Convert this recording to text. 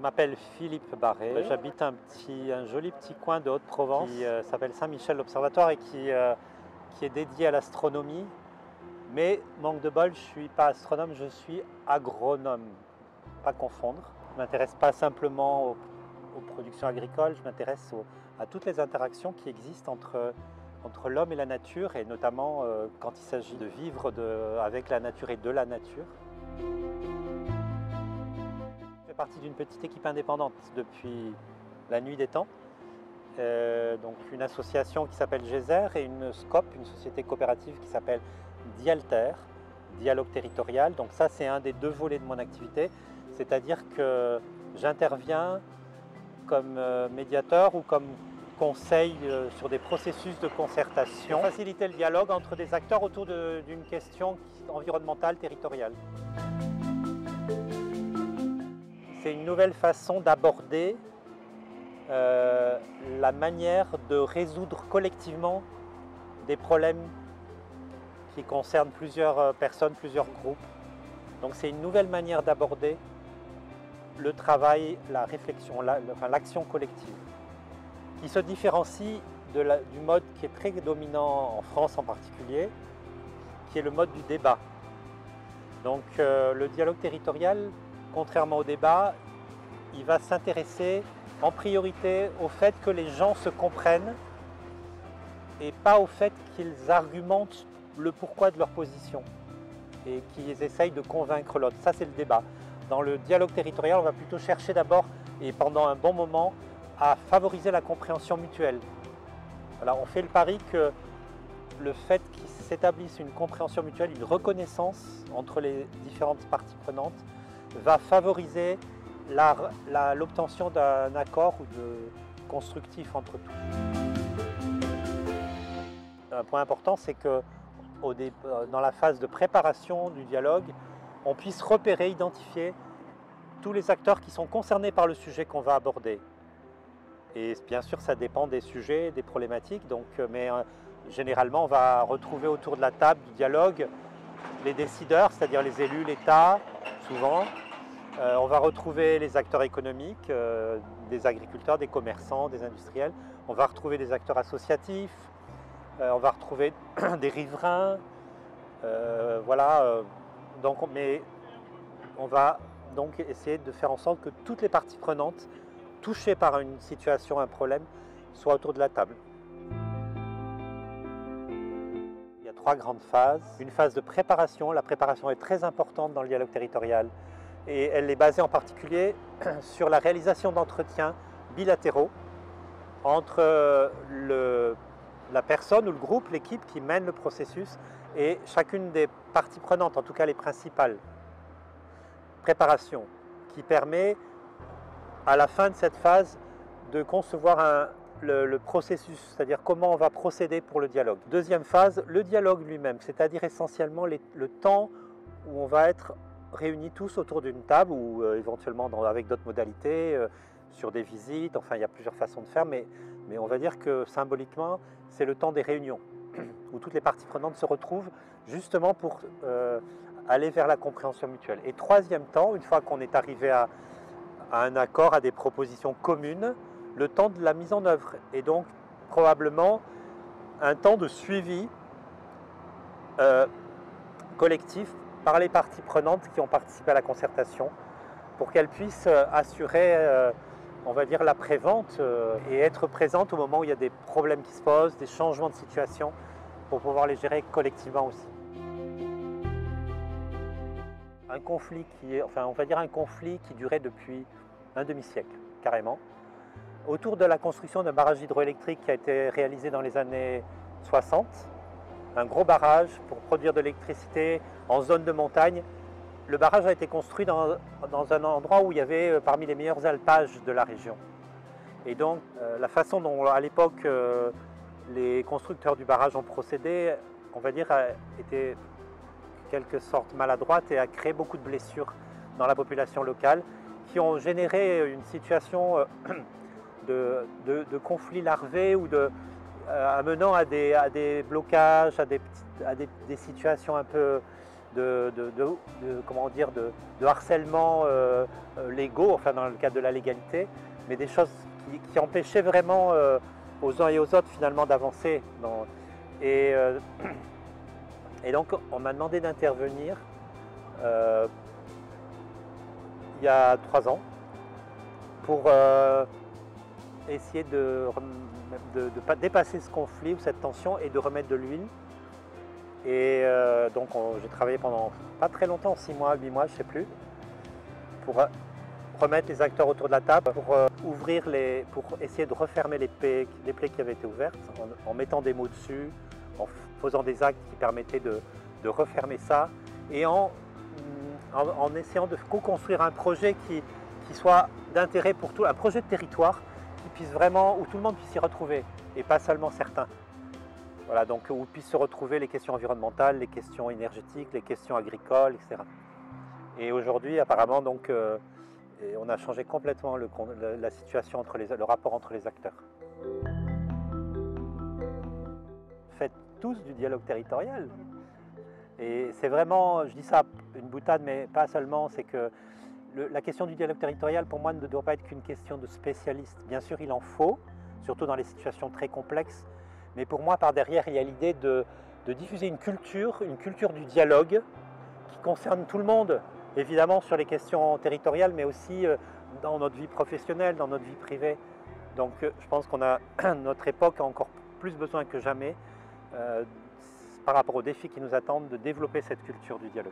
m'appelle Philippe Barré, j'habite un joli petit coin de Haute-Provence qui s'appelle Saint-Michel l'Observatoire et qui est dédié à l'astronomie. Mais manque de bol, je ne suis pas astronome, je suis agronome, pas confondre. Je ne m'intéresse pas simplement aux productions agricoles, je m'intéresse à toutes les interactions qui existent entre l'homme et la nature, et notamment quand il s'agit de vivre avec la nature et de la nature. Je fais partie d'une petite équipe indépendante depuis la nuit des temps, donc une association qui s'appelle GESER et une SCOP, une société coopérative qui s'appelle Dialter, Dialogue Territorial. Donc ça, c'est un des deux volets de mon activité, c'est-à-dire que j'interviens comme médiateur ou comme conseil sur des processus de concertation, pour faciliter le dialogue entre des acteurs autour d'une question environnementale territoriale. C'est une nouvelle façon d'aborder la manière de résoudre collectivement des problèmes qui concernent plusieurs personnes, plusieurs groupes. Donc c'est une nouvelle manière d'aborder le travail, la réflexion, l'action collective, qui se différencie du mode qui est très dominant en France en particulier, qui est le mode du débat. Donc le dialogue territorial, contrairement au débat, il va s'intéresser en priorité au fait que les gens se comprennent et pas au fait qu'ils argumentent le pourquoi de leur position et qu'ils essayent de convaincre l'autre. Ça, c'est le débat. Dans le dialogue territorial, on va plutôt chercher d'abord, et pendant un bon moment, à favoriser la compréhension mutuelle. Alors, on fait le pari que le fait qu'il s'établisse une compréhension mutuelle, une reconnaissance entre les différentes parties prenantes, va favoriser l'obtention d'un accord ou de constructif entre tous. Un point important, c'est que dans la phase de préparation du dialogue, on puisse repérer, identifier tous les acteurs qui sont concernés par le sujet qu'on va aborder. Et bien sûr, ça dépend des sujets, des problématiques, mais généralement, on va retrouver autour de la table du dialogue les décideurs, c'est-à-dire les élus, l'État, souvent. On va retrouver les acteurs économiques, des agriculteurs, des commerçants, des industriels. On va retrouver des acteurs associatifs. On va retrouver des riverains, voilà. Mais on va donc essayer de faire en sorte que toutes les parties prenantes touchées par une situation, un problème, soient autour de la table. Il y a 3 grandes phases. Une phase de préparation. La préparation est très importante dans le dialogue territorial et elle est basée en particulier sur la réalisation d'entretiens bilatéraux entre la personne ou le groupe, l'équipe qui mène le processus et chacune des parties prenantes, en tout cas les principales. Préparation qui permet à la fin de cette phase de concevoir le processus, c'est-à-dire comment on va procéder pour le dialogue. Deuxième phase, le dialogue lui-même, c'est-à-dire essentiellement le temps où on va être réunis tous autour d'une table ou éventuellement avec d'autres modalités, sur des visites, enfin il y a plusieurs façons de faire, mais on va dire que symboliquement, c'est le temps des réunions, où toutes les parties prenantes se retrouvent justement pour aller vers la compréhension mutuelle. Et troisième temps, une fois qu'on est arrivé à un accord, à des propositions communes, le temps de la mise en œuvre, et donc probablement un temps de suivi collectif par les parties prenantes qui ont participé à la concertation, pour qu'elles puissent assurer on va dire l'après-vente et être présente au moment où il y a des problèmes qui se posent, des changements de situation, pour pouvoir les gérer collectivement aussi. Un conflit on va dire un conflit qui durait depuis un demi-siècle, carrément, autour de la construction d'un barrage hydroélectrique qui a été réalisé dans les années 60, un gros barrage pour produire de l'électricité en zone de montagne. Le barrage a été construit dans un endroit où il y avait parmi les meilleurs alpages de la région. Et donc, la façon dont, à l'époque, les constructeurs du barrage ont procédé, on va dire, a été quelque sorte maladroite et a créé beaucoup de blessures dans la population locale qui ont généré une situation de conflits larvés ou amenant à des blocages, à des situations un peu comment dire, de harcèlement légaux, enfin dans le cadre de la légalité, mais des choses qui empêchaient vraiment aux uns et aux autres finalement d'avancer. Et, et donc on m'a demandé d'intervenir il y a 3 ans pour essayer de dépasser ce conflit ou cette tension et de remettre de l'huile. Et donc j'ai travaillé pendant pas très longtemps, 6 mois, 8 mois, je ne sais plus, pour remettre les acteurs autour de la table, pour pour essayer de refermer les plaies qui avaient été ouvertes, en mettant des mots dessus, en faisant des actes qui permettaient de refermer ça, et en essayant de co-construire un projet qui soit d'intérêt pour tout, un projet de territoire qui puisse vraiment, où tout le monde puisse s'y retrouver, et pas seulement certains. Voilà, donc où puissent se retrouver les questions environnementales, les questions énergétiques, les questions agricoles, etc. Et aujourd'hui, apparemment, donc, on a changé complètement la situation le rapport entre les acteurs. Faites tous du dialogue territorial. Et c'est vraiment, je dis ça une boutade, mais pas seulement, c'est que la question du dialogue territorial, pour moi, ne doit pas être qu'une question de spécialistes. Bien sûr, il en faut, surtout dans les situations très complexes. Mais pour moi, par derrière, il y a l'idée de diffuser une culture du dialogue qui concerne tout le monde, évidemment sur les questions territoriales, mais aussi dans notre vie professionnelle, dans notre vie privée. Donc je pense notre époque a encore plus besoin que jamais, par rapport aux défis qui nous attendent, de développer cette culture du dialogue.